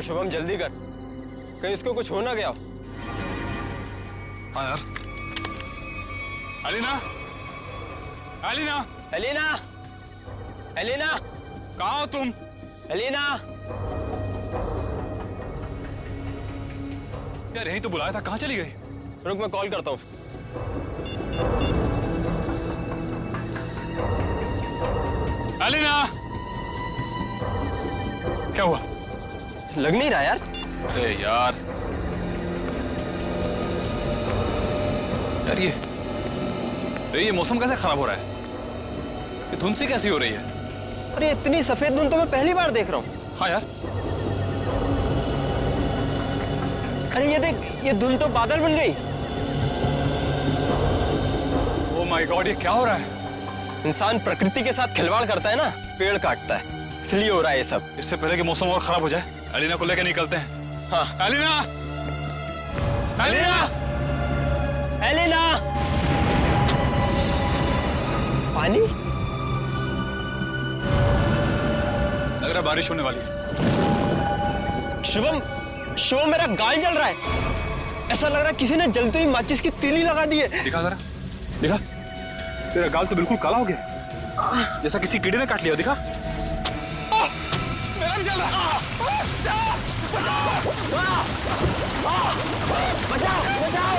यार शुभम जल्दी कर, कहीं इसको कुछ हो ना गया। हाँ यार। एलिना, एलिना, एलिना, एलिना, कहाँ हो तुम? एलिना। यार यही तो बुलाया था, कहाँ चली गई? रुक मैं कॉल करता हूँ। एलिना, क्या हुआ? लग नहीं रहा यार। अरे यार, ये मौसम कैसे खराब हो रहा है? ये धुंध सी कैसी हो रही है? अरे इतनी सफेद धुंध तो मैं पहली बार देख रहा हूँ। हाँ यार। अरे ये देख, ये धुंध तो बादल बन गई। ओह माय गॉड, ये क्या हो रहा है? इंसान प्रकृति के साथ खिलवाड़ करता है ना, पेड़ काटता है, इसलिए हो रहा है ये सब। इससे पहले कि मौसम और खराब हो जाए, एलिना को लेकर निकलते हैं। हाँ। Elina, Elina, Elina. पानी? लग रहा है बारिश होने वाली है। शुभम, शुभम मेरा गाल जल रहा है। ऐसा लग रहा है किसी ने जलते ही माचिस की तीली लगा दी है। दिखा जरा, दिखा। तेरा गाल तो बिल्कुल काला हो गया, जैसा किसी कीड़े ने काट लिया। दिखा। मेरा भी जल रहा है। बचाओ, बचाओ,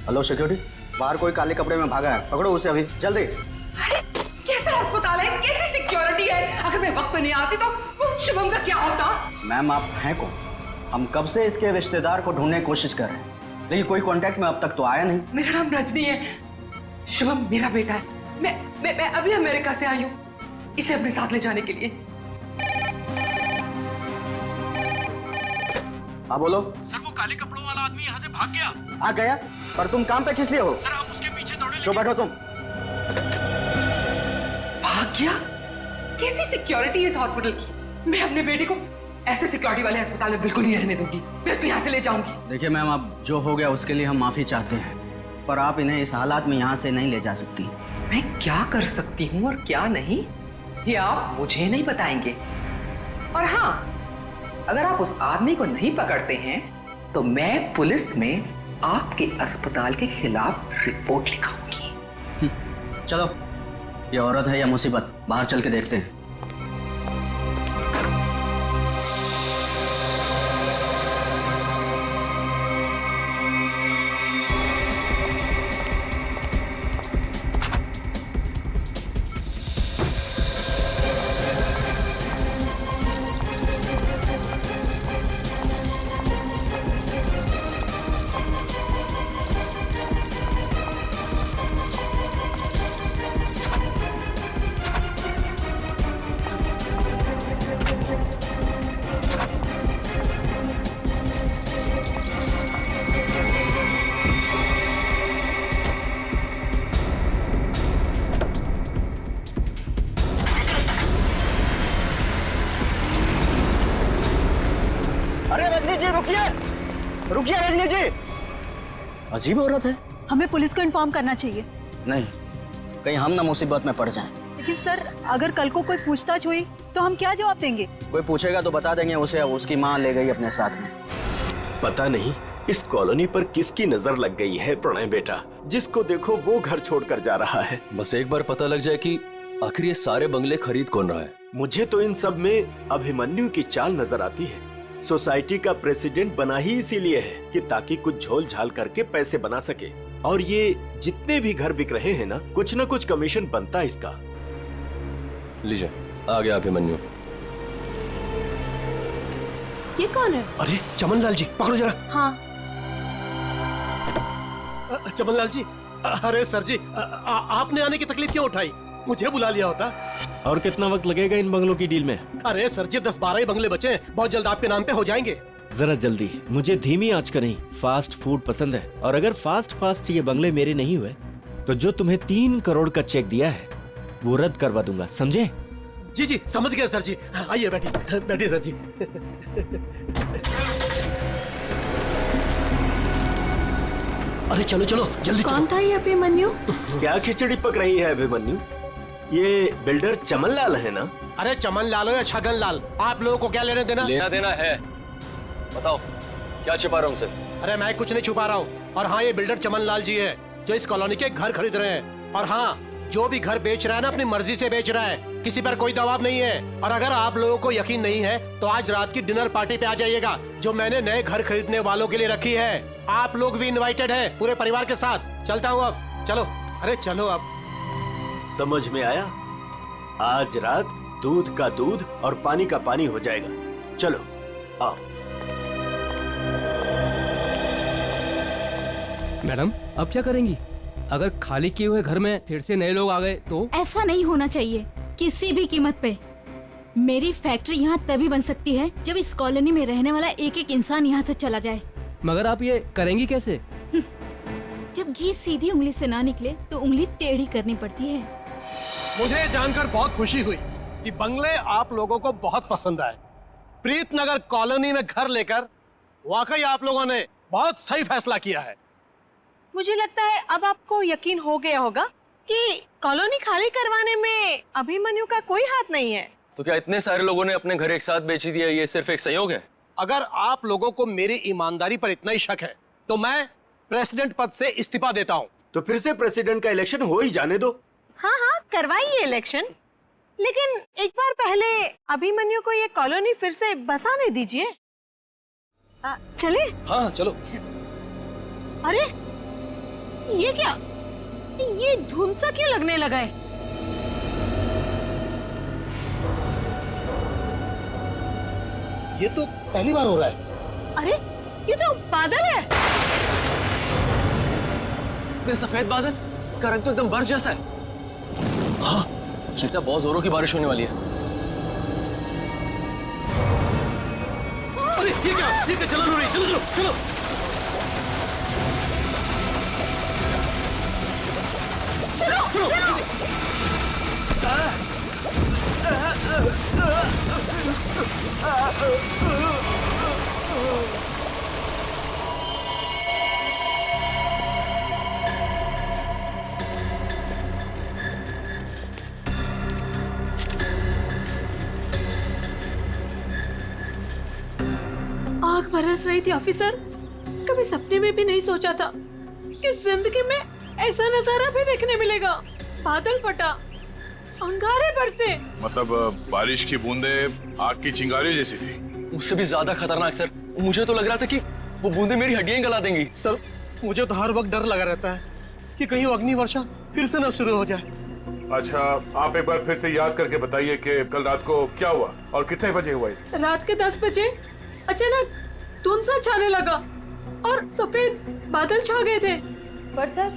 हेलो सिक्योरिटी, बाहर कोई काले कपड़े में भागा है, पकड़ो उसे अभी जल्दी। अरे कैसा अस्पताल है, कैसी सिक्योरिटी है? अगर मैं वक्त पे नहीं आती तो वो शुभम का क्या होता? मैम आप हैं कौन? हम कब से इसके रिश्तेदार को ढूंढने की कोशिश कर रहे हैं, लेकिन कोई कांटेक्ट में अब तक तो आया नहीं। मेरा नाम रजनी है, शुभम मेरा बेटा है। मैं अभी अमेरिका से आई हूँ इसे अपने साथ ले जाने के लिए। हाँ बोलो। सर वो काले कपड़ों वाला आदमी यहाँ से भाग गया। भाग गया? पर तुम काम पे किस लिए हो? सर हम उसके पीछे दौड़े जो बैठो तुम। भाग गया? कैसी सिक्योरिटी है इस हॉस्पिटल की? मैं अपने बेटे को ऐसे सिक्योरिटी वाले अस्पताल में बिल्कुल नहीं रहने दूंगी। मैं उसको यहाँ से ले जाऊंगी। देखिए मैम, अब जो हो गया उसके लिए हम माफी चाहते हैं, पर आप इन्हें इस हालात में यहाँ से नहीं ले जा सकती। मैं क्या कर सकती हूँ और क्या नहीं, ये आप मुझे नहीं बताएंगे। और हाँ, अगर आप उस आदमी को नहीं पकड़ते हैं तो मैं पुलिस में आपके अस्पताल के खिलाफ रिपोर्ट लिखाऊंगी। चलो, ये औरत है या मुसीबत, बाहर चल के देखते हैं। रुकिए रजनी जी। अजीब औरत है। हमें पुलिस को इन्फॉर्म करना चाहिए। नहीं, कहीं हम ना मुसीबत में पड़ जाएं। लेकिन सर, अगर कल को कोई पूछताछ हुई तो हम क्या जवाब देंगे? कोई पूछेगा तो बता देंगे उसे उसकी माँ ले गई अपने साथ में। पता नहीं इस कॉलोनी पर किसकी नजर लग गई है प्रणय बेटा, जिसको देखो वो घर छोड़कर जा रहा है। बस एक बार पता लग जाए कि आखिर ये सारे बंगले खरीद कौन रहा है। मुझे तो इन सब में अभिमन्यु की चाल नजर आती है। सोसाइटी का प्रेसिडेंट बना ही इसीलिए है कि ताकि कुछ झोल झाल करके पैसे बना सके, और ये जितने भी घर बिक रहे हैं ना कुछ कमीशन बनता है इसका। लीजिए आ गया अभिमन्यु। ये कौन है? अरे चमन लाल जी, पकड़ो जरा। हाँ। चमन लाल जी, अरे सर जी, आपने आने की तकलीफ क्यों उठाई? मुझे बुला लिया होता। और कितना वक्त लगेगा इन बंगलों की डील में? अरे सर जी, 10-12 ही बंगले बचे हैं, बहुत जल्द आपके नाम पे हो जाएंगे। जरा जल्दी, मुझे धीमी आंच का नहीं फास्ट फूड पसंद है। और अगर फास्ट ये बंगले मेरे नहीं हुए तो जो तुम्हें 3 करोड़ का चेक दिया है वो रद्द करवा दूंगा, समझे? जी जी समझ गया सर जी। आइए बैठिए सर जी। अरे चलो जल्दी कौन था ये अभिमन्यु? क्या खिचड़ी पक रही है अभिमन्यु? ये बिल्डर चमन लाल है ना? अरे चमन लाल हो या छगन लाल, आप लोगों को क्या लेने देना? लेना देना है, बताओ क्या छिपा रहा हूँ उनसे? अरे मैं कुछ नहीं छुपा रहा हूँ। और हाँ, ये बिल्डर चमन लाल जी है जो इस कॉलोनी के घर खरीद रहे हैं। और हाँ, जो भी घर बेच रहा है ना अपनी मर्जी से बेच रहा है, किसी पर कोई दबाव नहीं है। और अगर आप लोगों को यकीन नहीं है तो आज रात की डिनर पार्टी पे आ जाइएगा जो मैंने नए घर खरीदने वालों के लिए रखी है। आप लोग भी इनवाइटेड हैं पूरे परिवार के साथ। चलता हूँ अब, चलो। अरे चलो अब। समझ में आया? आज रात दूध का दूध और पानी का पानी हो जाएगा। चलो आओ। मैडम अब क्या करेंगी? अगर खाली किए हुए घर में फिर से नए लोग आ गए तो? ऐसा नहीं होना चाहिए किसी भी कीमत पे। मेरी फैक्ट्री यहाँ तभी बन सकती है जब इस कॉलोनी में रहने वाला एक इंसान यहाँ से चला जाए। मगर आप ये करेंगी कैसे? जब घी सीधी उंगली से ना निकले तो उंगली टेढ़ी करनी पड़ती है। मुझे जानकर बहुत खुशी हुई कि बंगले आप लोगों को बहुत पसंद आए। प्रीतनगर कॉलोनी में घर लेकर वाकई आप लोगों ने बहुत सही फैसला किया है। मुझे लगता है अब आपको यकीन हो गया होगा कि कॉलोनी खाली करवाने में अभिमन्यु का कोई हाथ नहीं है। तो क्या इतने सारे लोगों ने अपने घर एक साथ बेच दिया, ये सिर्फ एक संयोग है? अगर आप लोगों को मेरी ईमानदारी पर इतना ही शक है तो मैं प्रेसिडेंट पद से इस्तीफा देता हूँ। तो फिर से प्रेसिडेंट का इलेक्शन हो ही जाने दो। हाँ करवाइए इलेक्शन, लेकिन एक बार पहले अभिमन्यु को ये कॉलोनी फिर से बसाने दीजिए। चले? हाँ चलो। अरे ये क्या, ये धुंध सा क्यों लगने लगा है? ये तो पहली बार हो रहा है। अरे ये तो बादल है। ये सफेद बादल का रंग तो एकदम बर्फ जैसा है। हाँ लगता है बहुत जोरों की बारिश होने वाली है। अरे ये क्या जलन हो रही है। चलो आग बरस रही थी ऑफिसर। कभी सपने में भी नहीं सोचा था कि जिंदगी में ऐसा नजारा भी देखने मिलेगा। बादल फटा, अंगारे बरसे। मतलब बारिश की बूंदे आग की चिंगारी जैसी थी। उससे भी ज्यादा खतरनाक सर, मुझे तो लग रहा था कि वो बूंदे मेरी हड्डियां गला देंगी। सर मुझे तो हर वक्त डर लगा रहता है कि कहीं अग्नि वर्षा फिर से न शुरू हो जाए। अच्छा आप एक बार फिर से याद करके बताइए कि कल रात को क्या हुआ और कितने बजे हुआ इसे? रात के 10 बजे अचानक धुंध सा छाने लगा और सफेद बादल छा गए थे। पर सर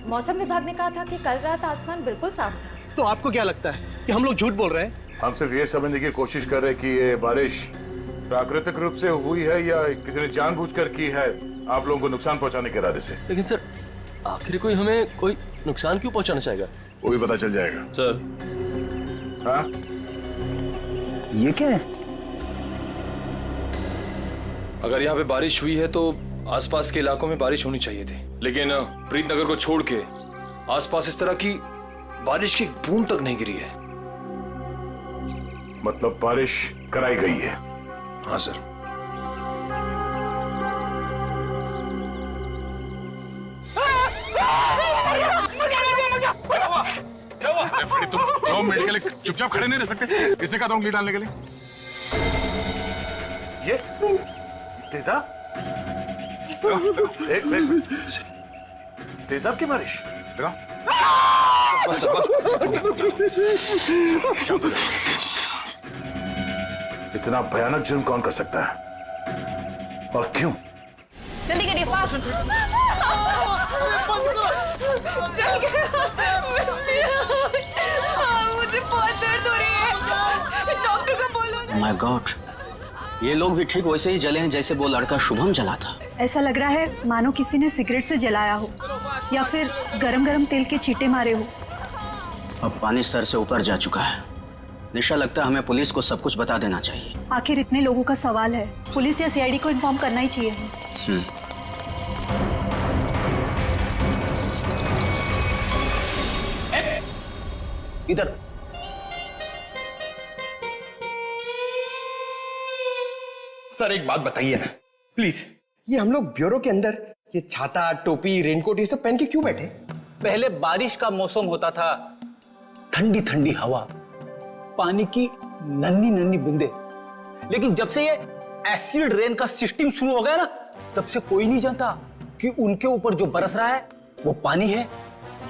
मौसम विभाग ने कहा था कि कल रात आसमान बिल्कुल साफ था। तो आपको क्या लगता है कि हम लोग झूठ बोल रहे हैं? हम सिर्फ ये समझने की कोशिश कर रहे हैं कि ये बारिश प्राकृतिक रूप से हुई है या किसी ने जानबूझकर की है आप लोगों को नुकसान पहुंचाने के इरादे से। लेकिन सर आखिर कोई हमें कोई नुकसान क्यों पहुंचाना चाहेगा? वो भी पता चल जाएगा सर। हाँ ये क्या है? अगर यहाँ पे बारिश हुई है तो आसपास के इलाकों में बारिश होनी चाहिए थी, लेकिन प्रीतनगर को छोड़ के आसपास इस तरह की बारिश की बूंद तक नहीं गिरी है। मतलब बारिश कराई गई है? हाँ सर। तुम 2 मिनट के लिए चुपचाप खड़े नहीं रह सकते? किसने कहा था उंगली डालने के लिए? ये तेजा एक तेजाब की बारिश? लगाओ। बस बस। इतना भयानक जुर्म कौन कर सकता है और क्यों? जल्दी करिए, फास्ट। चल गया। मुझे बहुत दर्द हो रही है, डॉक्टर को बोलो ना। माय गॉड, ये लोग भी ठीक वैसे ही जले हैं जैसे वो लड़का शुभम जला था। ऐसा लग रहा है मानो किसी ने सिगरेट से जलाया हो या फिर गरम गरम तेल के छींटे मारे हो। अब पानी सर से ऊपर जा चुका है। निशा, लगता है हमें पुलिस को सब कुछ बता देना चाहिए। आखिर इतने लोगों का सवाल है, पुलिस या सीआईडी को इन्फॉर्म करना ही चाहिए। इधर सर एक बात बताइए ना प्लीज, ये हम लोग ब्यूरो के अंदर ये छाता, टोपी, रेनकोट ये सब पहन के क्यों बैठे? पहले बारिश का मौसम होता था, ठंडी ठंडी हवा, पानी की नन्ही नन्ही बूंदे। लेकिन जब से ये एसिड रेन का सिस्टम शुरू हो गया ना, तब से कोई नहीं जानता कि उनके ऊपर जो बरस रहा है वो पानी है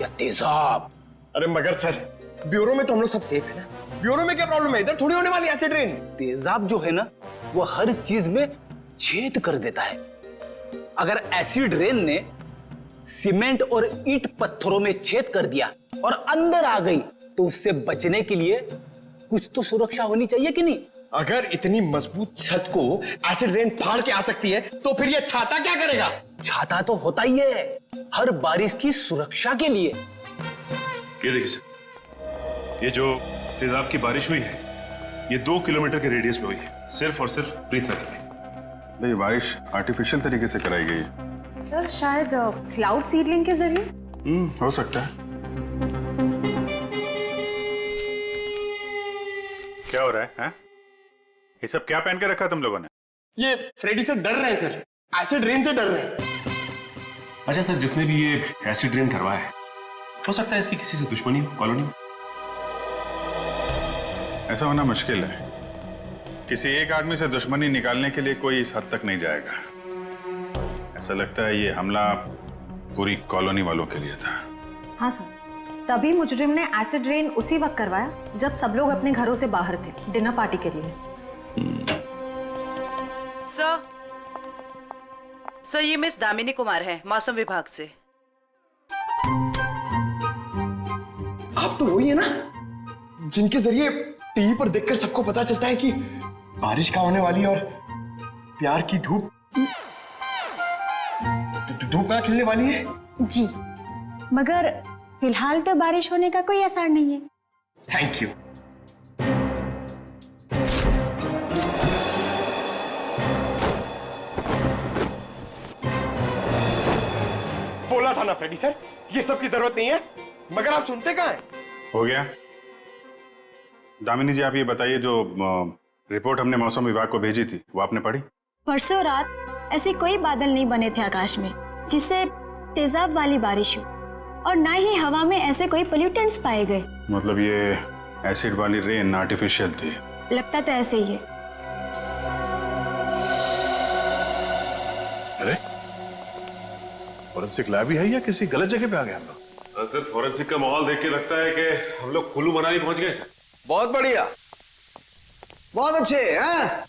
या तेजाब। अरे मगर सर, ब्यूरो में तो हम लोग सब सेफ है ना। ब्यूरो में क्या प्रॉब्लम है? इधर थोड़ी होने वाली एसिड रेन। तेजाब जो है ना, वो हर चीज में छेद कर देता है। अगर एसिड रेन ने सीमेंट और ईंट पत्थरों में छेद कर दिया और अंदर आ गई, तो उससे बचने के लिए कुछ तो सुरक्षा होनी चाहिए कि नहीं? अगर इतनी मजबूत छत को एसिड रेन फाड़ के आ सकती है, तो फिर ये छाता क्या करेगा? छाता तो होता ही है हर बारिश की सुरक्षा के लिए। ये देखिए सर, ये जो तेजाब की बारिश हुई है, ये 2 किलोमीटर के रेडियस में हुई है, सिर्फ और सिर्फ प्रीतनगर में। ये बारिश आर्टिफिशियल तरीके से कराई गई है सर, शायद क्लाउड सीडलिंग के जरिए। हो सकता है। क्या हो रहा है, हैं? ये सब क्या पहन के रखा तुम लोगों ने? ये फ्रेडी से डर रहे हैं सर, एसिड रेन से डर रहे हैं। अच्छा सर, जिसने भी ये एसिड रेन करवाया है, हो सकता है इसकी किसी से दुश्मनी हो कॉलोनी में। ऐसा होना मुश्किल है। किसी एक आदमी से दुश्मनी निकालने के लिए कोई इस हद तक नहीं जाएगा। ऐसा लगता है ये हमला पूरी कॉलोनी वालों के लिए था। हाँ सर, तभी मुजरिम ने एसिड रेन उसी वक्त करवाया जब सब लोग अपने घरों से बाहर थे डिनर पार्टी के लिए। सर ये मिस दामिनी कुमार है, मौसम विभाग से। आप तो वही है ना जिनके जरिए टीवी पर देखकर सबको पता चलता है कि बारिश का होने वाली है और प्यार की धूप कहाँ खिलने वाली है। जी, मगर फिलहाल तो बारिश होने का कोई आसार नहीं है। Thank you. बोला था ना फ्रेडी सर, ये सब की जरूरत नहीं है, मगर आप सुनते कहाँ हैं? हो गया। दामिनी जी, आप ये बताइए, जो रिपोर्ट हमने मौसम विभाग को भेजी थी वो आपने पढ़ी? परसों रात ऐसे कोई बादल नहीं बने थे आकाश में जिससे तेजाब वाली बारिश हो, और ना ही हवा में ऐसे कोई पोल्यूटेंट्स पाए गए। मतलब ये एसिड वाली रेन आर्टिफिशियल थी? लगता तो ऐसे ही है। अरे फॉरेंसिक लैब ही है या किसी गलत जगह पे आ गए हम लोग? सर फॉरेंसिक का माहौल देख के लगता है कि हम लोग कुल्लू मनाली पहुंच गए सर। बहुत बढ़िया, बहुत अच्छे हैं।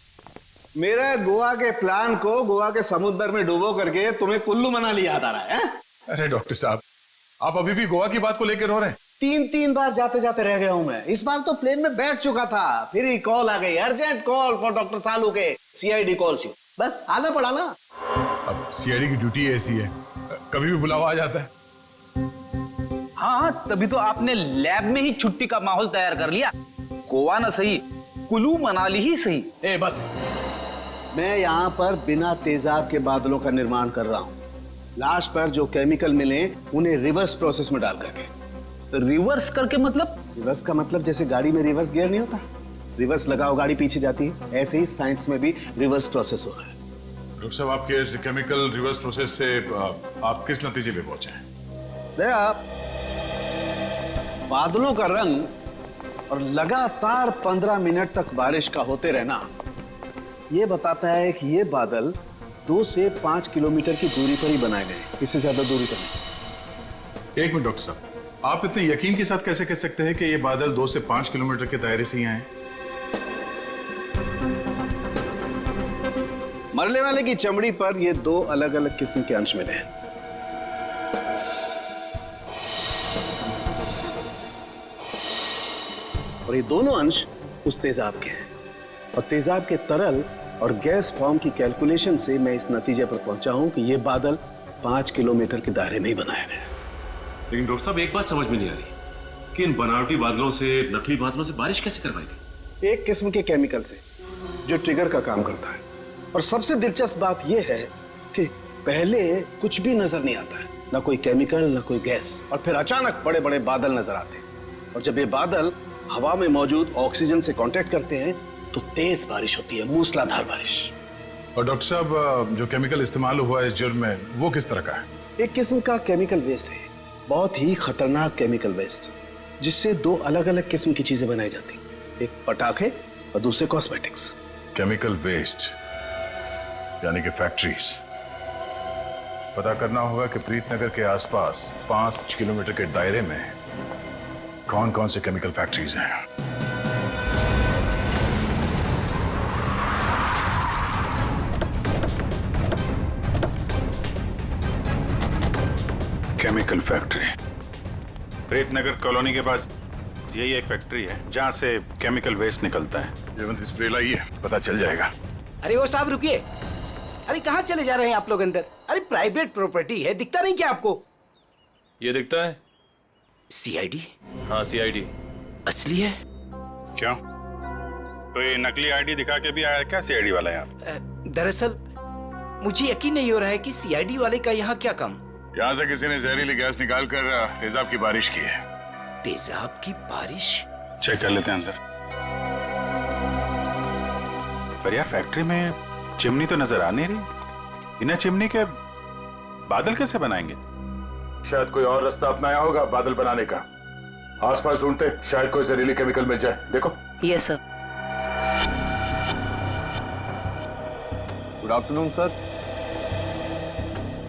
मेरे गोवा के प्लान को गोवा के समुद्र में डुबो करके तुम्हें कुल्लू मनाली याद आ रहा है? अरे डॉक्टर साहब, आप अभी भी गोवा की बात को लेकर रो रहे हैं? 3 बार जाते जाते रह गया हूं मैं। इस बार तो प्लेन में बैठ चुका था, फिर ही कॉल आ गई, अर्जेंट कॉल फॉर डॉक्टर सालू के सीआईडी कॉल्स यू। बस आना पड़ा ना। अब सीआईडी की ड्यूटी ऐसी है, कभी भी बुलावा आ जाता है। हाँ, तभी तो आपने लैब में ही छुट्टी का माहौल तैयार कर लिया। गोवा ना सही, कुल्लू मनाली ही सही। ए बस, मैं यहाँ पर बिना तेजाब के बादलों का निर्माण कर रहा हूँ। लाश पर जो केमिकल मिले उन्हें रिवर्स प्रोसेस में डाल करके। तो रिवर्स करके मतलब? रिवर्स का मतलब जैसे गाड़ी में रिवर्स गियर नहीं होता, रिवर्स लगाओ गाड़ी पीछे जाती है, ऐसे ही साइंस में भी रिवर्स प्रोसेस हो रहा है। डॉक्टर साहब, आपके इस केमिकल रिवर्स प्रोसेस से आप किस नतीजे पे पहुंचे हैं? बादलों का रंग और लगातार 15 मिनट तक बारिश का होते रहना ये बताता है कि ये बादल 2 से 5 किलोमीटर की दूरी पर ही बनाए गए, इससे ज्यादा दूरी पर नहीं। एक मिनट डॉक्टर साहब, आप इतने यकीन के साथ कैसे कह सकते हैं कि ये बादल 2 से 5 किलोमीटर के दायरे से ही आए? मरने वाले की चमड़ी पर ये 2 अलग अलग किस्म के अंश मिले हैं। और ये दोनों अंश उस तेजाब के हैं, और तेजाब के तरल और गैस फॉर्म की कैलकुलेशन से मैं इस नतीजे पर पहुंचा हूं कि ये बादल 5 किलोमीटर के दायरे में ही बनाए गए। लेकिन डॉक्टर साहब एक बात समझ में नहीं आ रही कि इन बनावटी बादलों से, नकली बादलों से बारिश कैसे करवाई गई? एक किस्म के केमिकल से जो ट्रिगर का काम करता है। और सबसे दिलचस्प बात यह है कि पहले कुछ भी नजर नहीं आता है, ना कोई केमिकल ना कोई गैस, और फिर अचानक बड़े बड़े बादल नजर आते हैं। और जब ये बादल हवा में मौजूद ऑक्सीजन से कांटेक्ट करते हैं तो तेज बारिश होती है, मूसलाधार बारिश। और डॉक्टर साहब, जो केमिकल इस्तेमाल हुआ है इस जुर्म में, वो किस तरह का है? एक किस्म का केमिकल वेस्ट है, बहुत ही खतरनाक केमिकल वेस्ट, जिससे 2 अलग अलग किस्म की चीजें बनाई जाती, एक पटाखे और दूसरे कॉस्मेटिक्स। केमिकल वेस्ट यानी कि फैक्ट्रीज। पता करना होगा कि प्रीतनगर के आसपास 5 किलोमीटर के दायरे में कौन कौन से केमिकल फैक्ट्रीज हैं। केमिकल फैक्ट्री प्रीतनगर कॉलोनी के पास यही एक फैक्ट्री है जहां से केमिकल वेस्ट निकलता है। जयवंत स्प्रे लाइए, पता चल जाएगा। अरे वो साहब रुकिए, अरे कहाँ चले जा रहे हैं आप लोग अंदर? अरे प्राइवेट प्रॉपर्टी है, दिखता नहीं क्या आपको? ये दिखता है सीआईडी। हाँ सीआईडी असली है। क्यों? तो ये नकली आईडी दिखा के भी आया क्या सीआईडी वाला यहाँ? दरअसल मुझे यकीन नहीं हो रहा है कि सीआईडी वाले का यहाँ क्या काम। यहाँ से किसी ने जहरीली गैस निकाल कर तेजाब की बारिश की है। तेजाब की बारिश? चेक कर लेते हैं अंदर। पर यार फैक्ट्री में चिमनी तो नजर आ नहीं रही। बिना चिमनी के बादल कैसे बनाएंगे? शायद कोई और रास्ता अपनाया होगा बादल बनाने का। आसपास ढूंढते, शायद कोई जहरीली केमिकल मिल जाए। देखो। Yes sir. Good afternoon sir,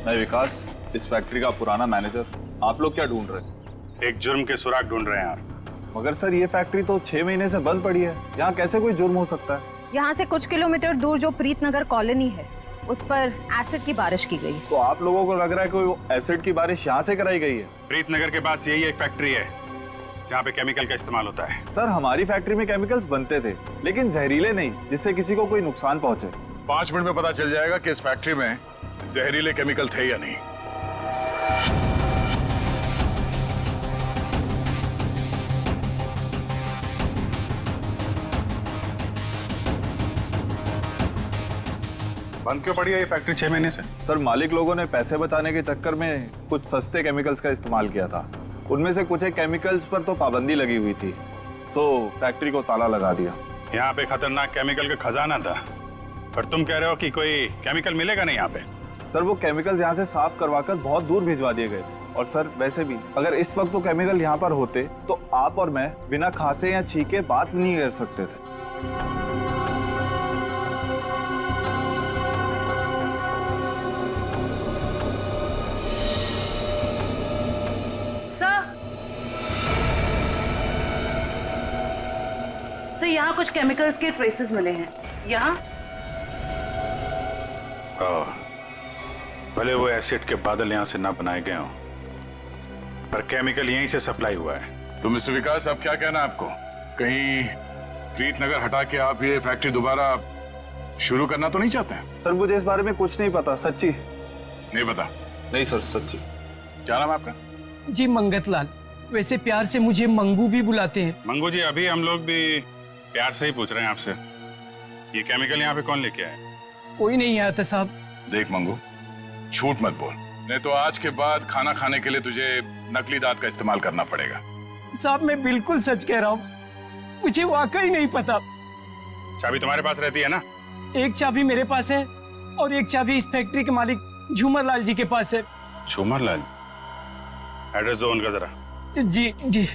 मैं विकास, इस फैक्ट्री का पुराना मैनेजर। आप लोग क्या ढूंढ रहे हैं? एक जुर्म के सुराग ढूंढ रहे हैं आप। मगर सर ये फैक्ट्री तो 6 महीने से बंद पड़ी है, यहाँ कैसे कोई जुर्म हो सकता है? यहाँ से कुछ किलोमीटर दूर जो प्रीतनगर कॉलोनी है, उस पर एसिड की बारिश की गई। तो आप लोगों को लग रहा है कोई एसिड की बारिश यहाँ से कराई गई है? प्रीतनगर के पास यही एक फैक्ट्री है जहाँ पे केमिकल का इस्तेमाल होता है। सर हमारी फैक्ट्री में केमिकल्स बनते थे, लेकिन जहरीले नहीं, जिससे किसी को कोई नुकसान पहुंचे। 5 मिनट में पता चल जाएगा कि इस फैक्ट्री में जहरीले केमिकल थे या नहीं। बंद क्यों पड़ी है ये फैक्ट्री 6 महीने से? सर मालिक लोगों ने पैसे बचाने के चक्कर में कुछ सस्ते केमिकल्स का इस्तेमाल किया था। उनमें से कुछ एक केमिकल्स पर तो पाबंदी लगी हुई थी, सो फैक्ट्री को ताला लगा दिया। यहाँ पे खतरनाक केमिकल का खजाना था, पर तुम कह रहे हो कि कोई केमिकल मिलेगा नहीं यहाँ पे? सर वो केमिकल्स यहाँ से साफ करवाकर बहुत दूर भिजवा दिए गए थे। और सर वैसे भी अगर इस वक्त वो केमिकल यहाँ पर होते तो आप और मैं बिना खांसे या छींके बात नहीं कर सकते थे। सर यहाँ कुछ केमिकल्स के ट्रेसेस मिले हैं। यहाँ भले वो एसिड के बादल यहाँ से ना बनाए गए हों, पर केमिकल यहीं से सप्लाई हुआ है। तो मिस्टर विकास, अब क्या कहना आपको? कहीं प्रीतनगर हटा के आप ये फैक्ट्री दोबारा शुरू करना तो नहीं चाहते हैं? सर मुझे इस बारे में कुछ नहीं पता, सच्ची नहीं पता। नहीं सर सच्ची। क्या नाम आपका? जी मंगत लाल, वैसे प्यार से मुझे मंगू भी बुलाते हैं। मंगू जी, अभी हम लोग भी प्यार से ही पूछ रहे हैं आपसे, ये केमिकल यहाँ पे कौन लेके आया? कोई नहीं आया था साहब। देख मंगू, झूठ मत बोल, नहीं तो आज के बाद खाना खाने के लिए तुझे नकली दांत का इस्तेमाल करना पड़ेगा। साहब मैं बिल्कुल सच कह रहा हूँ, मुझे वाकई नहीं पता। चाबी तुम्हारे पास रहती है ना? एक चाबी मेरे पास है और एक चाबी इस फैक्ट्री के मालिक झूमर लाल जी के पास है। झूमर लाल? एड्रेस दो उनका जरा। जी जी।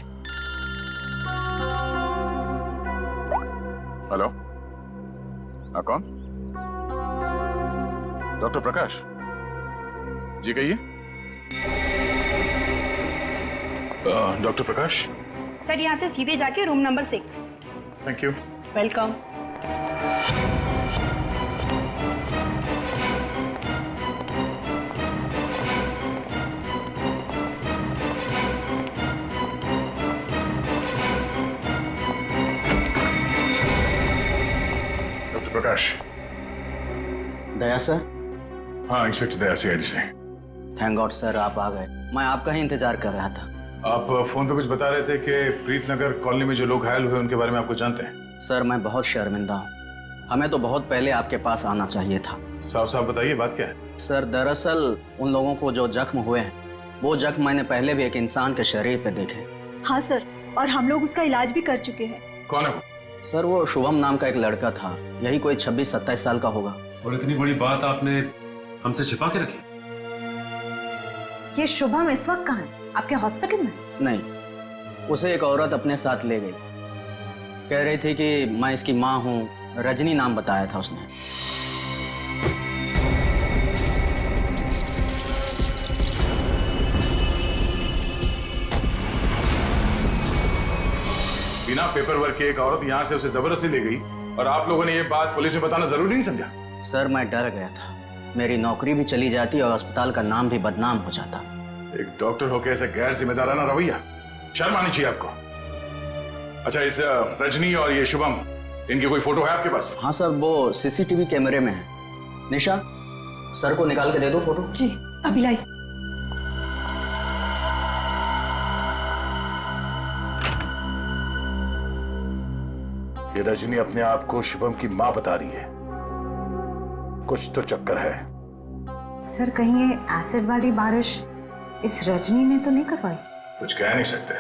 हेलो, हाँ कौन? डॉक्टर प्रकाश जी, कहिए। डॉक्टर प्रकाश। सर यहाँ से सीधे जाके room number 6। Thank you. Welcome. Doctor Prakash. Daya sir. हाँ, इंस्पेक्टर दया सीआईडी से। थैंक गॉड सर, आप आ गए। मैं आपका ही इंतजार कर रहा था। आप फोन पे कुछ बता रहे थे कि प्रीतनगर कॉलोनी में जो लोग घायल हुए उनके बारे में आपको जानते हैं? सर मैं बहुत शर्मिंदा हूँ। हमें तो बहुत पहले आपके पास आना चाहिए था। साफ साफ बताइए, बात क्या है? सर दरअसल उन लोगों को जो जख्म हुए हैं, वो जख्म मैंने पहले भी एक इंसान के शरीर पे देखे। हाँ सर, और हम लोग उसका इलाज भी कर चुके हैं। कौन है वो? सर वो शुभम नाम का एक लड़का था, यही कोई 26-27 साल का होगा। और इतनी बड़ी बात आपने हमसे छिपा के रखी? ये शुभम इस वक्त कहाँ है? आपके हॉस्पिटल में? नहीं, उसे एक औरत अपने साथ ले गई। कह रही थी कि मैं इसकी माँ हूँ, रजनी नाम बताया था उसने। बिना पेपर वर्क के एक औरत यहाँ से उसे जबरदस्ती ले गई और आप लोगों ने ये बात पुलिस में बताना जरूरी नहीं समझा? सर मैं डर गया था, मेरी नौकरी भी चली जाती और अस्पताल का नाम भी बदनाम हो जाता। एक डॉक्टर होकर ऐसे गैर जिम्मेदाराना रवैया, शर्म आनी चाहिए आपको। अच्छा, इस रजनी और ये शुभम, इनकी कोई फोटो है आपके पास? हाँ सर, वो सीसीटीवी कैमरे में है। निशा, सर को निकाल के दे दो फोटो। जी अभी लाई। ये रजनी अपने आप को शुभम की माँ बता रही है। कुछ तो चक्कर है। सर कहीं ये एसिड वाली बारिश इस रजनी ने तो नहीं करवाई? कुछ कह नहीं सकते,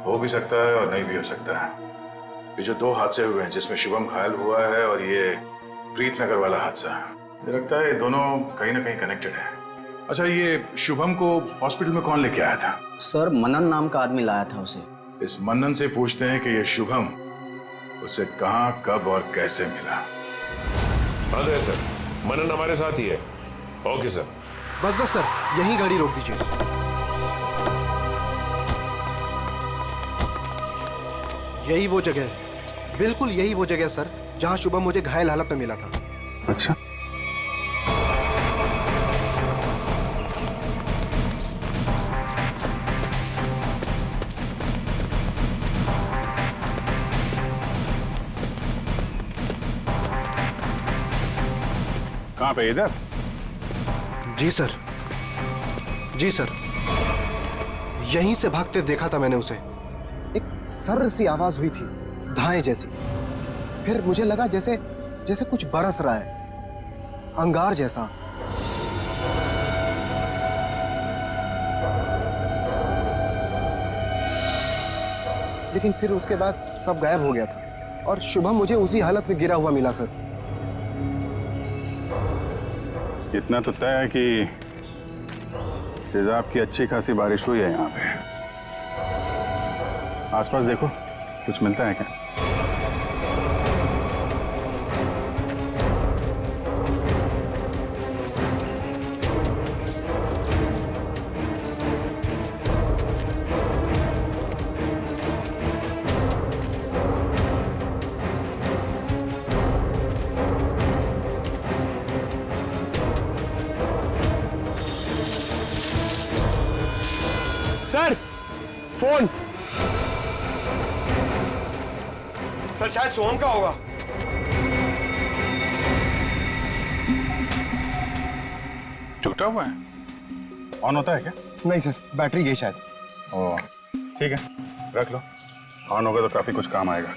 हो भी सकता है और नहीं भी हो सकता है। ये जो 2 हादसे हुए हैं, जिसमें शुभम घायल हुआ है और ये प्रीतनगर वाला हादसा, मुझे लगता है ये दोनों कहीं ना कहीं कनेक्टेड है। अच्छा, ये शुभम को हॉस्पिटल में कौन लेके आया था? सर मनन नाम का आदमी लाया था उसे। इस मनन से पूछते हैं कि ये शुभम उसे कहां, कब और कैसे मिला। हाँ सर, मनन हमारे साथ ही है। Okay sir. बस बस सर, यही गाड़ी रोक दीजिए। यही वो जगह है, बिल्कुल यही वो जगह है सर, जहां शुभम मुझे घायल हालत में मिला था। अच्छा, कहाँ पे? इधर? जी सर, जी सर, यहीं से भागते देखा था मैंने उसे। एक सर्र सी आवाज हुई थी, धाए जैसी। फिर मुझे लगा जैसे जैसे कुछ बरस रहा है, अंगार जैसा। लेकिन फिर उसके बाद सब गायब हो गया था और शुभम मुझे उसी हालत में गिरा हुआ मिला सर। इतना तो तय है कि तेजाब की अच्छी खासी बारिश हुई है यहाँ पे। आसपास देखो, कुछ मिलता है क्या? Sir phone. सर शायद सोहम का होगा। टूटा हुआ है? ऑन होता है क्या? नहीं सर, बैटरी गई शायद। ओह ठीक है, रख लो। ऑन होगा तो काफी कुछ काम आएगा।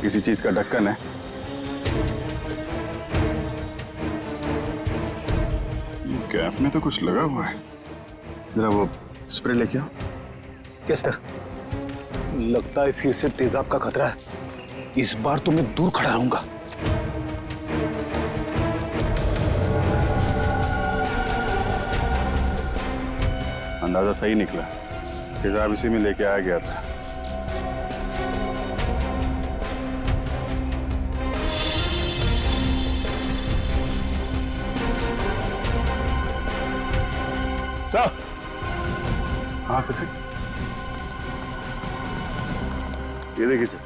किसी चीज का ढक्कन है। कैप में तो कुछ लगा हुआ है। जरा वो स्प्रे लेके आओ। Yes sir. लगता है फिर से तेजाब का खतरा है। इस बार तो मैं दूर खड़ा रहूंगा। अंदाजा सही निकला, तेजाब इसी में लेके आया गया था। साहब। हाँ सर, ये देखिए सर,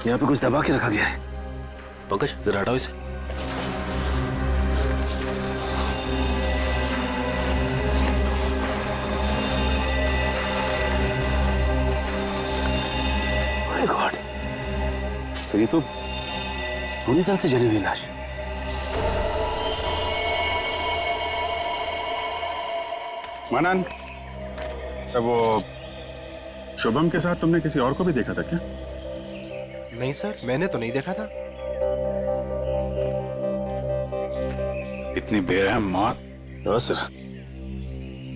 यहाँ पे कुछ दबा के रखा गया है। पंकज जरा हटाओ इसे। माय गॉड सर, ये तो पूरी तरह से जली हुई लाश है। मानन, वो शुभम के साथ तुमने किसी और को भी देखा था क्या? नहीं सर, मैंने तो नहीं देखा था। इतनी बेरहम मौत? हाँ सर,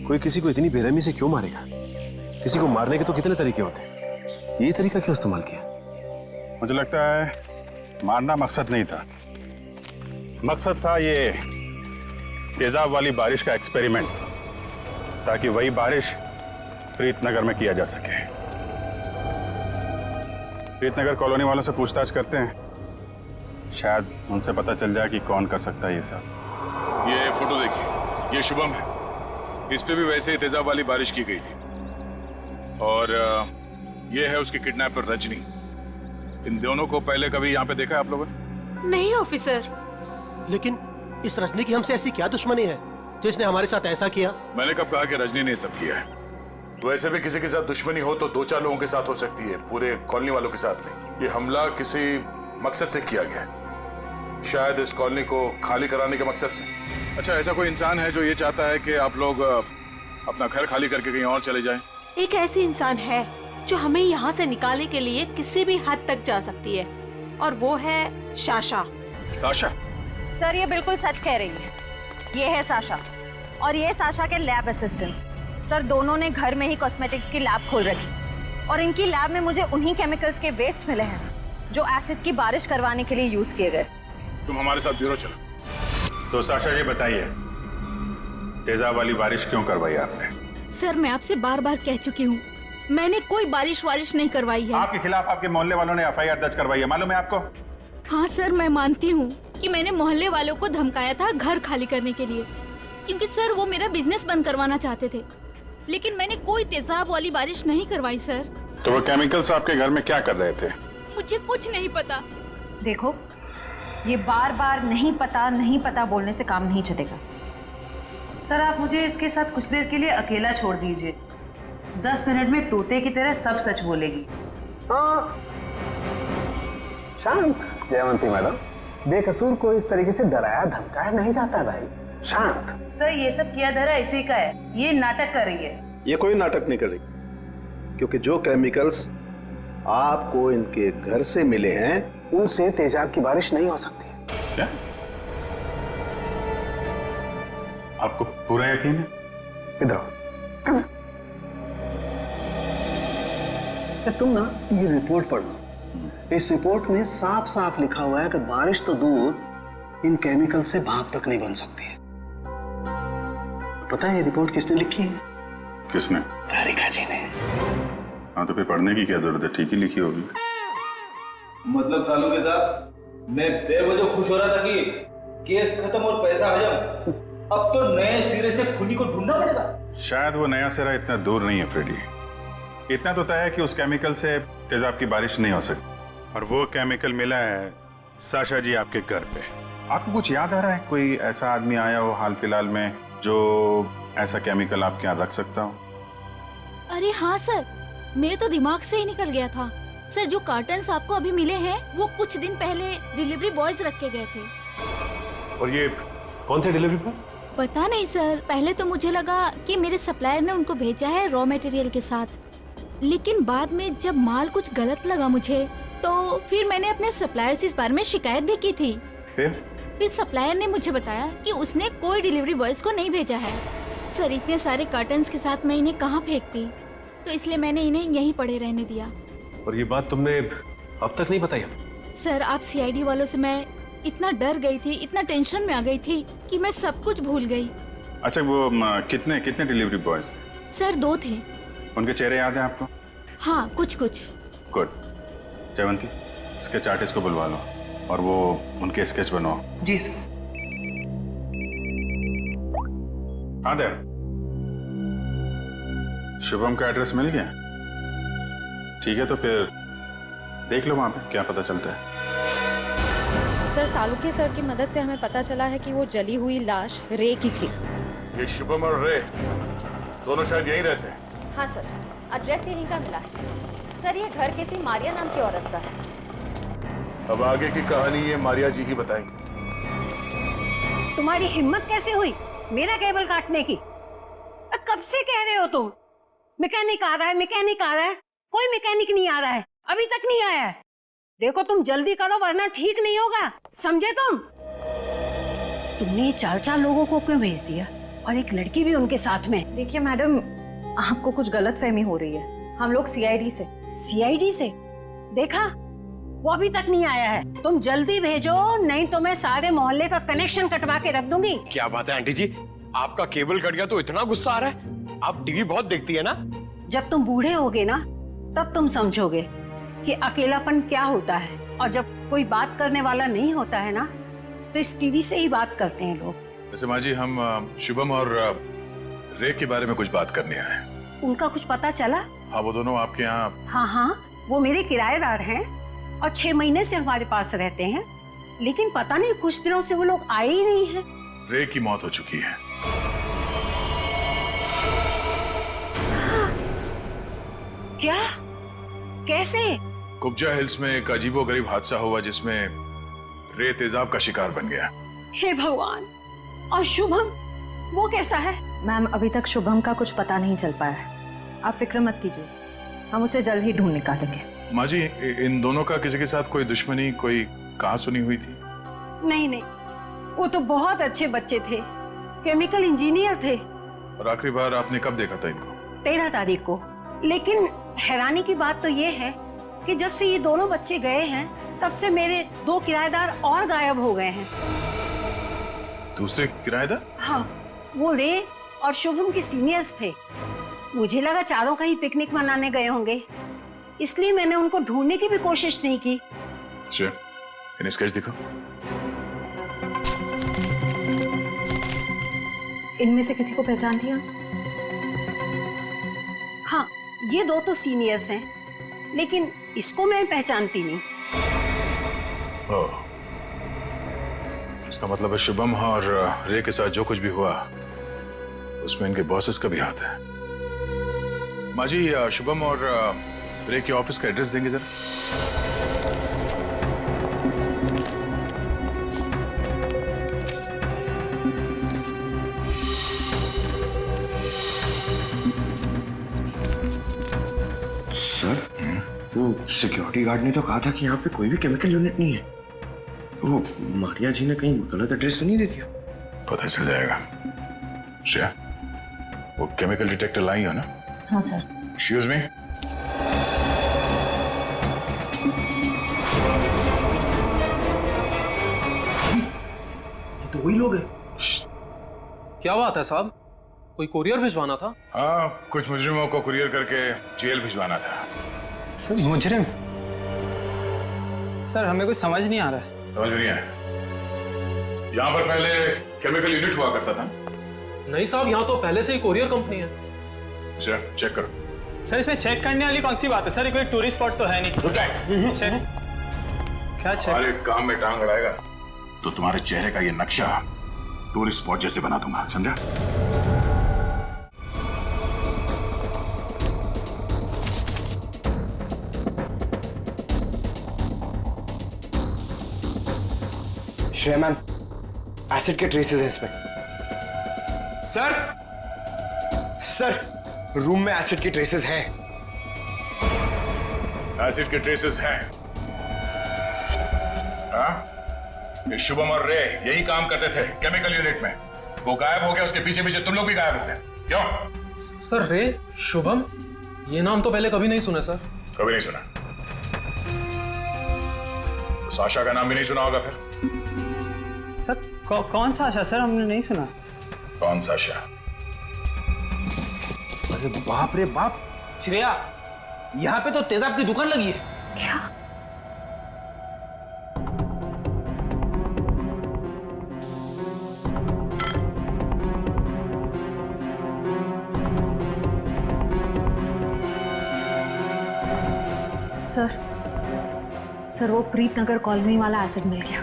कोई किसी को इतनी बेरहमी से क्यों मारेगा? किसी को मारने के तो कितने तरीके होते हैं, ये तरीका क्यों इस्तेमाल किया? मुझे लगता है मारना मकसद नहीं था, मकसद था ये तेजाब वाली बारिश का एक्सपेरिमेंट, ताकि वही बारिश प्रीतनगर में किया जा सके। प्रीतनगर कॉलोनी वालों से पूछताछ करते हैं, शायद उनसे पता चल जाए कि कौन कर सकता है ये सब। ये फोटो देखिए, ये शुभम है, इस पे भी वैसे ही तेजाब वाली बारिश की गई थी। और ये है उसकी किडनैपर रजनी। इन दोनों को पहले कभी यहाँ पे देखा है आप लोगों ने? नहीं ऑफिसर। लेकिन इस रजनी की हमसे ऐसी क्या दुश्मनी है जो इसने हमारे साथ ऐसा किया? मैंने कब कहा कि रजनी ने सब किया है? वैसे भी किसी के साथ दुश्मनी हो तो 2-4 लोगों के साथ हो सकती है, पूरे कॉलोनी वालों के साथ नहीं। ये हमला किसी मकसद से किया गया है, शायद इस कॉलोनी को खाली कराने के मकसद से। अच्छा, ऐसा कोई इंसान है जो ये चाहता है कि आप लोग अपना घर खाली करके कहीं और चले जाएं? एक ऐसी इंसान है जो हमें यहाँ से निकालने के लिए किसी भी हद तक जा सकती है, और वो है साशा। साशा? सर ये बिल्कुल सच कह रही है, ये है साशा और ये साशा के लैब असिस्टेंट। सर दोनों ने घर में ही कॉस्मेटिक्स की लैब खोल रखी और इनकी लैब में मुझे उन्हीं केमिकल्स के वेस्ट मिले हैं जो एसिड की बारिश करवाने के लिए यूज किए गए। तुम हमारे साथ ब्यूरो चलो। तो साशा जी बताइए, तेजाब वाली बारिश क्यों करवाई आपने? सर मैं आपसे बार बार कह चुकी हूँ, मैंने कोई बारिश वारिश नहीं करवाई है। आपके खिलाफ आपके मोहल्ले वालों ने एफआईआर दर्ज करवाई है, मालूम है आपको? हाँ सर, मैं मानती हूँ कि मैंने मोहल्ले वालों को धमकाया था घर खाली करने के लिए, क्योंकि सर वो मेरा बिजनेस बंद करवाना चाहते थे, लेकिन मैंने कोई तेजाब वाली बारिश नहीं करवाई सर। तो वो केमिकल्स आपके घर में क्या कर रहे थे? मुझे कुछ नहीं पता। देखो, ये बार बार नहीं पता बोलने से काम नहीं चलेगा। सर आप मुझे इसके साथ कुछ देर के लिए अकेला छोड़ दीजिए, 10 मिनट में तोते की तरह सब सच बोलेगी। हाँ शांत जयवंती मैडम, बेकसूर को इस तरीके से डराया धमकाया नहीं जाता भाई, शांत। सर ये सब किया धरा इसी का है, ये नाटक कर रही है। ये कोई नाटक नहीं कर रही, क्योंकि जो केमिकल्स आपको इनके घर से मिले हैं उनसे तेजाब की बारिश नहीं हो सकती। क्या? आपको पूरा यकीन है? इधर तुम ना ये रिपोर्ट पढ़ लो, इस रिपोर्ट में साफ साफ लिखा हुआ है कि बारिश तो दूर, इन केमिकल से भाप तक नहीं बन सकती है। पता है ये रिपोर्ट किसने लिखी है? किसने? तारिका जी ने। हाँ तो फिर पढ़ने की क्या जरूरत है, ठीक ही लिखी होगी। मतलब सालों के साथ मैं बेवजह खुश हो रहा था कि केस खत्म और पैसा हजम, अब तो नए सिरे से खूनी को ढूंढना पड़ेगा। शायद वो नया सिरा इतना दूर नहीं है फ्रेडी, इतना तो तय है कि उस केमिकल से तेजाब की बारिश नहीं हो सकती, और वो केमिकल मिला है साशा जी आपके घर पे। आपको कुछ याद आ रहा है, कोई ऐसा आदमी आया हो हाल फिलहाल में जो ऐसा केमिकल आपके यहाँ रख सकता हो? अरे हाँ सर, मेरे तो दिमाग से ही निकल गया था सर। जो कार्टन्स आपको अभी मिले हैं वो कुछ दिन पहले डिलीवरी बॉयज रख के गए थे। और ये कौन थे डिलीवरी बॉय? पता नहीं सर, पहले तो मुझे लगा कि मेरे सप्लायर ने उनको भेजा है रॉ मटेरियल के साथ, लेकिन बाद में जब माल कुछ गलत लगा मुझे, तो फिर मैंने अपने सप्लायर से इस बारे में शिकायत भी की थी। फिर सप्लायर ने मुझे बताया कि उसने कोई डिलीवरी बॉयज को नहीं भेजा है। सर इतने सारे कार्टन्स के साथ मैं इन्हें कहाँ फेंकती, तो इसलिए मैंने इन्हें यहीं पड़े रहने दिया। और ये बात तुमने अब तक नहीं बताई? सर आप सीआईडी वालों से मैं इतना डर गई थी, इतना टेंशन में आ गई थी कि मैं सब कुछ भूल गई। अच्छा वो कितने डिलीवरी बॉयज? सर 2 थे। उनके चेहरे याद हैं आपको? हाँ कुछ कुछ। गुड। जयवंती, स्केच आर्टिस्ट को बुलवा लो और वो उनके स्केच बनवाओ। जी सर। हाँ देव, शुभम का एड्रेस मिल गया? ठीक है, तो फिर देख लो वहां पे क्या पता चलता है। सर, सालुके सर की मदद से हमें पता चला है कि वो जली हुई लाश रे की थी। ये शुभम और रे दोनों शायद यहीं रहते हैं। हाँ सर, एड्रेस यहीं का मिला है। सर, ये घर किसी मारिया नाम की औरत का है। अब आगे की कहानी ये मारिया जी ही बताएंगी। तुम्हारी हिम्मत कैसे हुई मेरा केबल काटने की? कब से कह रहे हो तुम? मैकेनिक आ रहा है, मैकेनिक आ रहा है। कोई मैकेनिक नहीं आ रहा है, अभी तक नहीं आया है। देखो तुम जल्दी करो वरना ठीक नहीं होगा, समझे तुम? तुमने 4 लोगों को क्यों भेज दिया और एक लड़की भी उनके साथ में? देखिए मैडम, आपको कुछ गलतफहमी हो रही है। हम लोग सीआईडी से। सीआईडी से? देखा, वो अभी तक नहीं आया है। तुम जल्दी भेजो, नहीं तो मैं सारे मोहल्ले का कनेक्शन कटवा के रख दूंगी। क्या बात है आंटी जी, आपका केबल कट गया तो इतना गुस्सा आ रहा है? आप टीवी बहुत देखती है ना? जब तुम बूढ़े होगे ना तब तुम समझोगे कि अकेलापन क्या होता है। और जब कोई बात करने वाला नहीं होता है ना तो इस टीवी से ही बात करते हैं लोग। वैसे माँ जी, हम शुभम और रे के बारे में कुछ बात करने आए हैं। उनका कुछ पता चला? हाँ, वो दोनों आपके यहाँ। हाँ, वो मेरे किराएदार हैं और 6 महीने से हमारे पास रहते हैं, लेकिन पता नहीं कुछ दिनों से वो लोग आए ही नहीं हैं। रे की मौत हो चुकी है। क्या? कैसे? कुब्जा हिल्स में एक अजीबोगरीब हादसा हुआ जिसमें रे तेजाब का शिकार बन गया। हे भगवान! और शुभम, वो कैसा है? मैम, अभी तक शुभम का कुछ पता नहीं चल पाया है। आप फिक्र मत कीजिए, हम उसे जल्द ही ढूंढ निकालेंगे। माँ जी, इन दोनों का किसी के साथ कोई दुश्मनी, कोई कहा सुनी हुई थी? नहीं, वो तो बहुत अच्छे बच्चे थे, केमिकल इंजीनियर थे। और आखिरी बार आपने कब देखा था इनको? 13 तारीख को। लेकिन हैरानी की बात तो ये है कि जब से ये दोनों बच्चे गए हैं तब से मेरे 2 किराएदार और गायब हो गए हैं। दूसरे किराएदार? हाँ, वो रे और शुभम के सीनियर्स थे। मुझे लगा चारों का ही पिकनिक मनाने गए होंगे, इसलिए मैंने उनको ढूंढने की भी कोशिश नहीं की। अच्छा, इन्हें स्केच दिखो। इनमें से किसी को पहचान लिया? हाँ, ये 2 तो सीनियर्स हैं, लेकिन इसको मैं पहचानती नहीं। ओह, इसका मतलब है शुभम और रे के साथ जो कुछ भी हुआ उसमें इनके बॉसेस का भी हाथ है। माँ जी, शुभम और रे के ऑफिस का एड्रेस देंगे जरा? सर, वो सिक्योरिटी गार्ड ने तो कहा था कि यहाँ पे कोई भी केमिकल यूनिट नहीं है। वो मारिया जी ने कहीं गलत एड्रेस तो नहीं दे दिया? पता चल जाएगा। श्रेया, वो केमिकल डिटेक्टर लाई हो ना? हाँ सर। Excuse me. ये तो वही लोग हैं। क्या बात है साहब, कोई कुरियर भिजवाना था? हाँ, कुछ मुजरिमों को कुरियर करके जेल भिजवाना था। सर, मुजरिम? सर, हमें कुछ समझ नहीं आ रहा है। समझ में नहीं आया? यहाँ पर पहले केमिकल यूनिट हुआ करता था? नहीं साहब, यहाँ तो पहले से ही कुरियर कंपनी है। अच्छा, चेक करो। सर, इसमें चेक करने वाली कौन सी बात है? सर, ये कोई टूरिस्ट स्पॉट तो है नहीं। चेक? क्या चेक? हमारे काम में टांग अड़ाएगा तो तुम्हारे चेहरे का ये नक्शा टूरिस्ट स्पॉट जैसे बना दूंगा, समझा? श्रेया मैम, एसिड के ट्रेसेस हैं इसमें। सर, रूम में एसिड के ट्रेसेस हैं। एसिड के ट्रेसेस हैं? हाँ? ये शुभम और रे यही काम करते थे केमिकल यूनिट में। वो गायब हो गया, उसके पीछे पीछे तुम लोग भी गायब हो गए। क्यों? सर, रे, शुभम, ये नाम तो पहले कभी नहीं सुना सर। कभी नहीं सुना? तो साशा का नाम भी नहीं सुना होगा फिर? सर, कौन सा आशा? सर, हमने नहीं सुना। कौन सा आशा? अरे बाप रे बाप, श्रेया, यहाँ पे तो तेजाब की दुकान लगी है। क्या? सर वो प्रीत नगर कॉलोनी वाला एसिड मिल गया।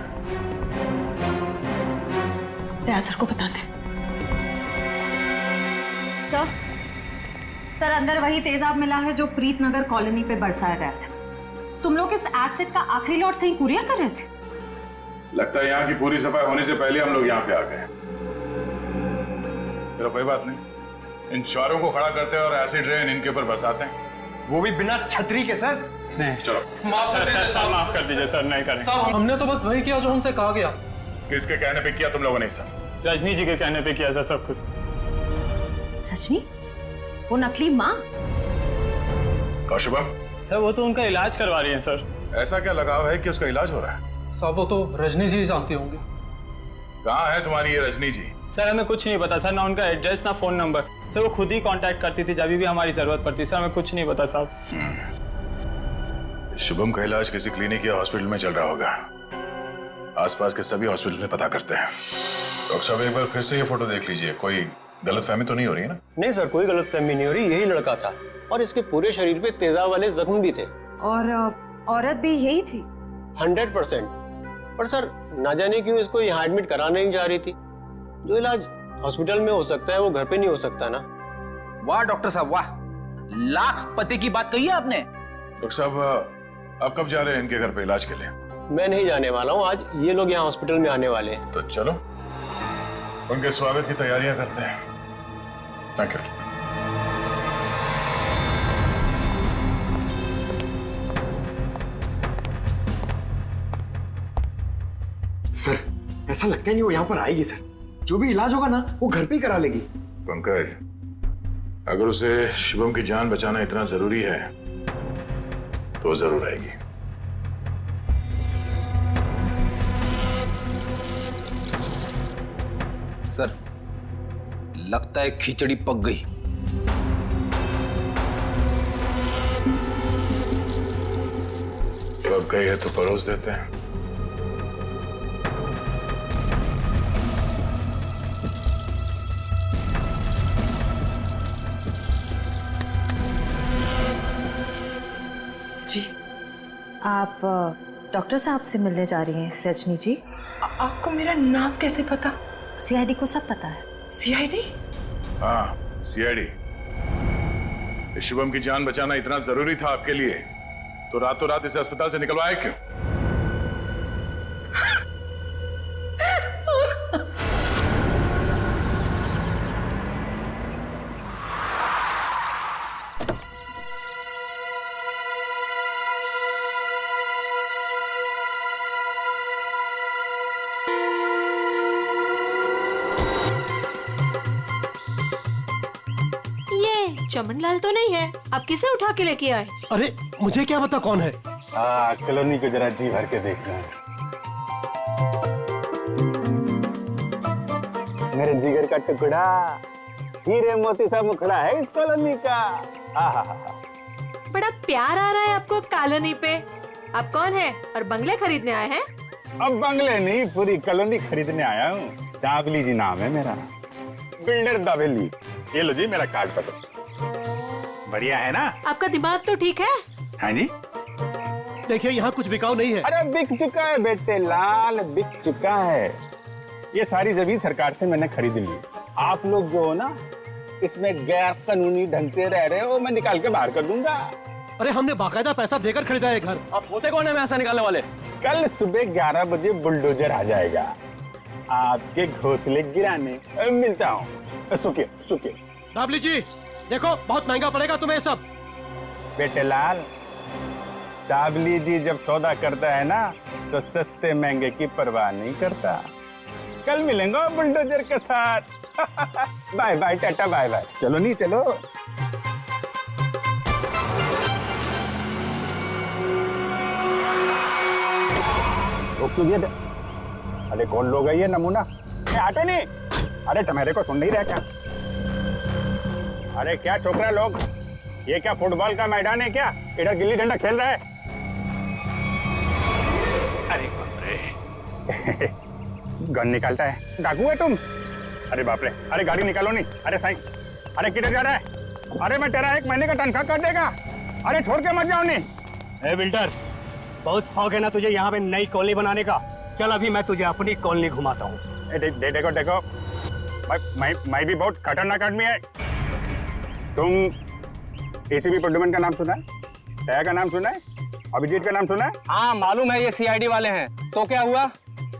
दया सर को बताते हैं। सर अंदर वही तेजाब मिला है जो प्रीत नगर कॉलोनी पे बरसाया गया था। तुम लोग इस एसिड का आखिरी लॉट कहीं कुरियर कर रहे थे? लगता है यहाँ की पूरी सफाई होने से पहले हम लोग यहाँ पे आ गए। चलो कोई बात नहीं, इन चारों को खड़ा करते हैं और एसिड रेन इनके ऊपर बरसाते हैं, वो भी बिना छतरी के। सर नहीं, चलो माफ कर दीजिए सर, नहीं करें। साहब हमने तो बस वही किया जो हमसे कहा गया। किसके कहने पे किया तुम लोगों ने? सर रजनी जी के कहने पे किया सर सब कुछ। रजनी? वो नकली माँ? कौशुभम? सर वो तो उनका इलाज करवा रही हैं सर। ऐसा क्या लगाव है कि उसका इलाज हो रहा है? साहब वो तो रजनी जी जानती होंगी। कहाँ है तुम्हारी ये रजनी जी? सर हमें कुछ नहीं पता सर, ना उनका एड्रेस ना फोन नंबर। सर वो खुद ही कांटेक्ट करती थी जब भी हमारी जरूरत पड़ती। सर हमें कुछ नहीं पता साहब। शुभम का इलाज किसी क्लिनिक या हॉस्पिटल में चल रहा होगा। आसपास के सभी हॉस्पिटल में पता करते हैं। डॉक्टर साहब एक बार फिर से ये फोटो देख लीजिए, कोई गलतफहमी तो नहीं हो रही है ना? नहीं सर, कोई गलतफहमी नहीं हो रही, यही लड़का था और इसके पूरे शरीर पे तेजाब वाले जख्म भी थे। और औरत भी यही थी? 100%। पर सर ना जाने क्यों इसको यहाँ एडमिट कराने नहीं जा रही थी। जो इलाज हॉस्पिटल में हो सकता है वो घर पे नहीं हो सकता ना। वाह डॉक्टर साहब वाह, लाख पते की बात कही है आपने। डॉक्टर साहब आप कब जा रहे हैं इनके घर पे इलाज के लिए? मैं नहीं जाने वाला हूँ, आज ये लोग यहाँ हॉस्पिटल में आने वाले हैं। तो चलो उनके स्वागत की तैयारियां करते हैं। Thank you. सर ऐसा लगता है नहीं वो यहाँ पर आएगी सर। जो भी इलाज होगा ना वो घर पे ही करा लेगी। पंकज, अगर उसे शुभम की जान बचाना इतना जरूरी है तो जरूर आएगी। सर लगता है खिचड़ी पक गई। पक गई है तो परोस देते हैं। जी आप डॉक्टर साहब से मिलने जा रही हैं रजनी जी? आपको मेरा नाम कैसे पता? सीआईडी को सब पता है। सीआईडी? हाँ सीआईडी। शुभम की जान बचाना इतना जरूरी था आपके लिए तो रातों रात इसे अस्पताल से निकलवाया क्यों? चमनलाल तो नहीं है, आप किसे उठा के लेके आए? अरे मुझे क्या पता कौन है। कॉलोनी को जरा जी भर के देखना है। मेरे जिगर का टुकड़ा, हीरे मोती सा मुखड़ा है इस कॉलोनी का। बड़ा प्यार आ रहा है आपको कॉलोनी पे। आप कौन है और बंगले खरीदने आए हैं? अब बंगले नहीं, पूरी कॉलोनी खरीदने आया हूँ। दावली जी नाम है मेरा, बिल्डर दावेली। ये लो जी मेरा कार्ड पकड़ो। बढ़िया है ना? आपका दिमाग तो ठीक है? हाँ जी। देखिए यहाँ कुछ बिकाऊ नहीं है। अरे बिक चुका है बेटे लाल, बिक चुका है। ये सारी जमीन सरकार से मैंने खरीद ली। आप लोग जो हो ना इसमें गैर कानूनी ढंग से रह रहे हो, मैं निकाल के बाहर कर दूंगा। अरे हमने बाकायदा पैसा देकर खरीदा है घर। आप होते कौन है पैसा निकालने वाले? कल सुबह 11 बजे बुलडोजर आ जाएगा आपके घोंसले गिराने। मिलता हूँ। सुखिए सुखिए। दावली जी देखो बहुत महंगा पड़ेगा तुम्हें सब। बेटे लाल, दावली जी जब सौदा करता है ना तो सस्ते महंगे की परवाह नहीं करता। कल मिलेंगे बुलडोजर के साथ। Bye bye tata bye bye. चलो नहीं चलो। अरे कौन लोग है ये नमूना? आटे नहीं। अरे तुम्हारे को सुन नहीं रहा क्या? अरे क्या छोकरा लोग, ये क्या फुटबॉल का मैदान है क्या? इधर गिल्ली डंडा खेल रहा है। अरे बाप रे। गन निकालता है, डाकू है तुम? अरे बाप रे। अरे गाड़ी निकालो नहीं। अरे साईं, अरे किधर जा रहा है? अरे मैं तेरा 1 महीने का तनख्वाह कर देगा। अरे छोड़ के मत जाओ नहीं। ए बिल्डर, बहुत शौक है ना तुझे यहाँ पे नई कॉलोनी बनाने का? चल अभी मैं तुझे अपनी कॉलोनी घुमाता हूँ। देखो देखो, मैं भी बहुत खतरनाक आदमी है। तुम एसीपी प्रद्युमन का नाम सुना है? दया का नाम सुना है? अभिजीत का नाम सुना है? हाँ मालूम है, ये सीआईडी वाले हैं। तो क्या हुआ?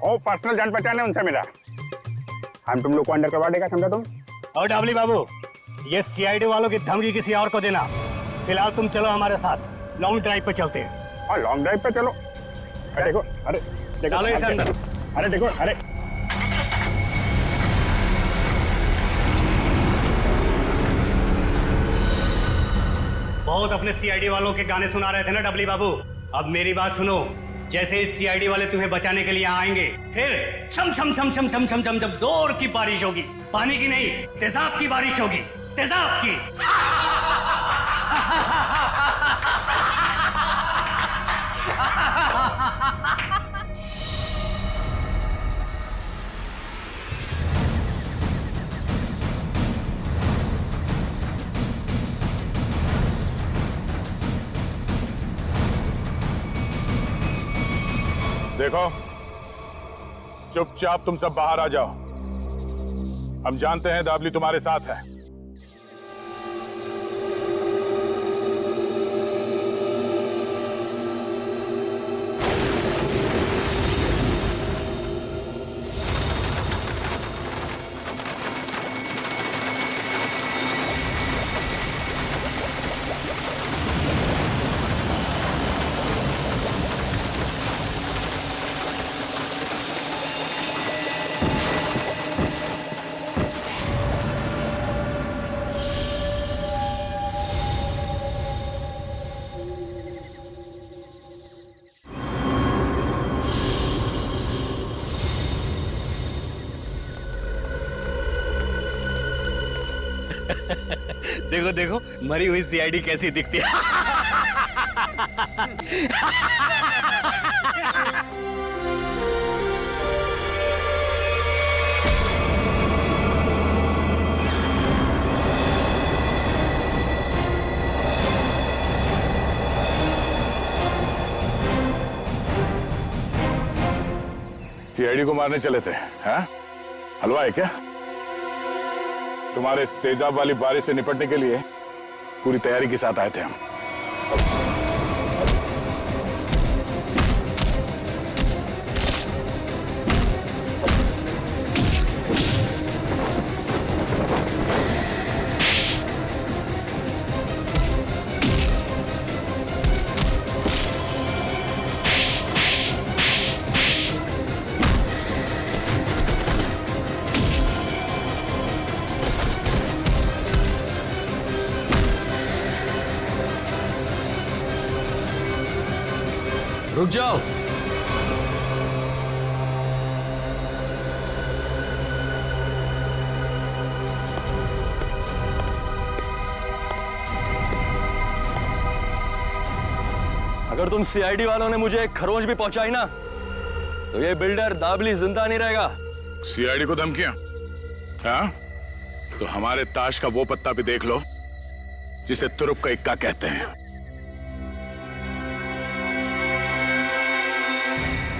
ओ पर्सनल जान पहचान है उनसे मेरा। हम तुम लोग को अंडर करवा देगा, समझा तुम? और डाबली बाबू, ये सीआईडी वालों की धमकी किसी और को देना। फिलहाल तुम चलो हमारे साथ, लॉन्ग ड्राइव पे चलते हैं। हाँ लॉन्ग ड्राइव पे चलो। अरे देखो, अरे देखो, चलो इसे अंदर। अरे देखो, अरे बहुत अपने सीआईडी वालों के गाने सुना रहे थे ना डबली बाबू, अब मेरी बात सुनो। जैसे इस सीआईडी वाले तुम्हें बचाने के लिए आएंगे, फिर छम छम छम छम छम छम छम जब जोर की बारिश होगी, पानी की नहीं तेजाब की बारिश होगी, तेजाब की। देखो, चुपचाप तुम सब बाहर आ जाओ। हम जानते हैं दाबली तुम्हारे साथ है। देखो देखो, मरी हुई सीआईडी कैसी दिखती है। सीआईडी को मारने चले थे, हाँ? हलवा है क्या? तुम्हारे इस तेजाब वाली बारिश से निपटने के लिए पूरी तैयारी के साथ आए थे हम। रुक जाओ। अगर तुम सीआईडी वालों ने मुझे एक खरोंच भी पहुंचाई ना, तो ये बिल्डर दाबली जिंदा नहीं रहेगा। सीआईडी को धमकियां? हाँ? तो हमारे ताश का वो पत्ता भी देख लो जिसे तुरुप का इक्का कहते हैं।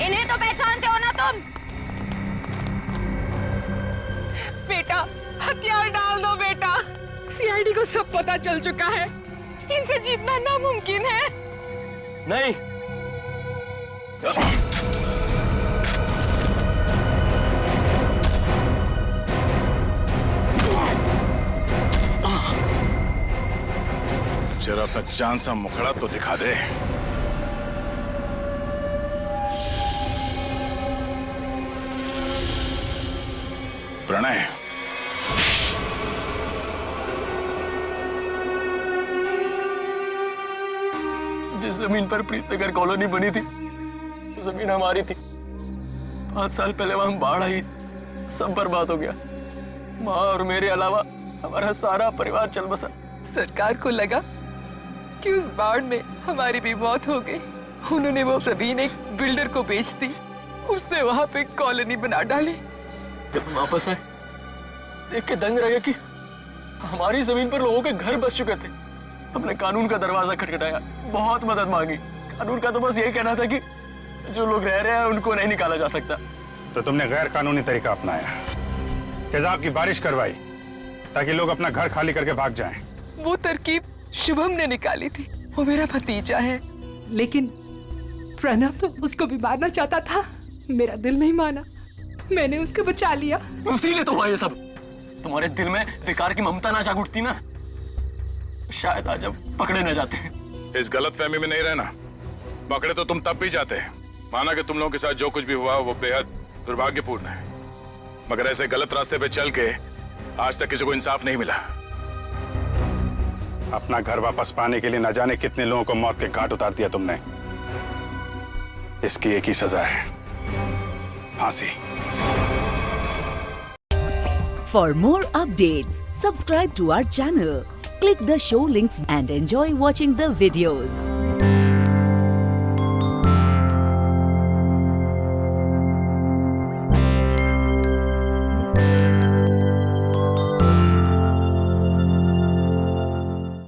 इन्हें तो पहचानते हो ना तुम? बेटा, हथियार डाल दो बेटा। सीआईडी को सब पता चल चुका है, इनसे जीतना नामुमकिन है। नहीं, जरा अपना चांद सा मुखड़ा तो दिखा दे। प्रणय, जिस जमीन पर प्रीतनगर कॉलोनी बनी थी, वो जमीन हमारी थी। 5 साल पहले वहां बाढ़ आई, सब बर्बाद हो गया। माँ और मेरे अलावा हमारा सारा परिवार चल बसा। सरकार को लगा कि उस बाढ़ में हमारी भी मौत हो गई। उन्होंने वो जमीन एक बिल्डर को बेच दी, उसने वहां पे कॉलोनी बना डाली। जब हम वापस आए, देख के दंग रह गए कि हमारी जमीन पर लोगों के घर बस चुके थे। हमने कानून का दरवाजा खटखटाया, बहुत मदद मांगी। और उनका तो बस यही कहना था कि जो लोग रह रहे हैं उनको नहीं निकाला जा सकता। तो तुमने गैर कानूनी तरीका अपनाया, तेजाब की बारिश करवाई ताकि लोग अपना घर खाली करके भाग जाएं। वो तरकीब शुभम ने निकाली थी, वो मेरा भतीजा है। लेकिन प्रणव तो उसको भी मारना चाहता था, मेरा दिल नहीं माना, मैंने उसको बचा लिया। इसीलिए तो हुआ ये सब। तुम्हारे दिल में बेकार की ममता ना जाग उठती ना, शायद आज अब पकड़े न जाते। इस गलतफहमी में नहीं रहना, पकड़े तो तुम तब भी जाते हैं। माना कि तुम लोगों के साथ जो कुछ भी हुआ वो बेहद दुर्भाग्यपूर्ण है, मगर ऐसे गलत रास्ते पे चल के आज तक किसी को इंसाफ नहीं मिला। अपना घर वापस पाने के लिए न जाने कितने लोगों को मौत के घाट उतार दिया तुमने। इसकी एक ही सजा है, फांसी। For more updates, subscribe to our channel, click the show links and enjoy watching the videos.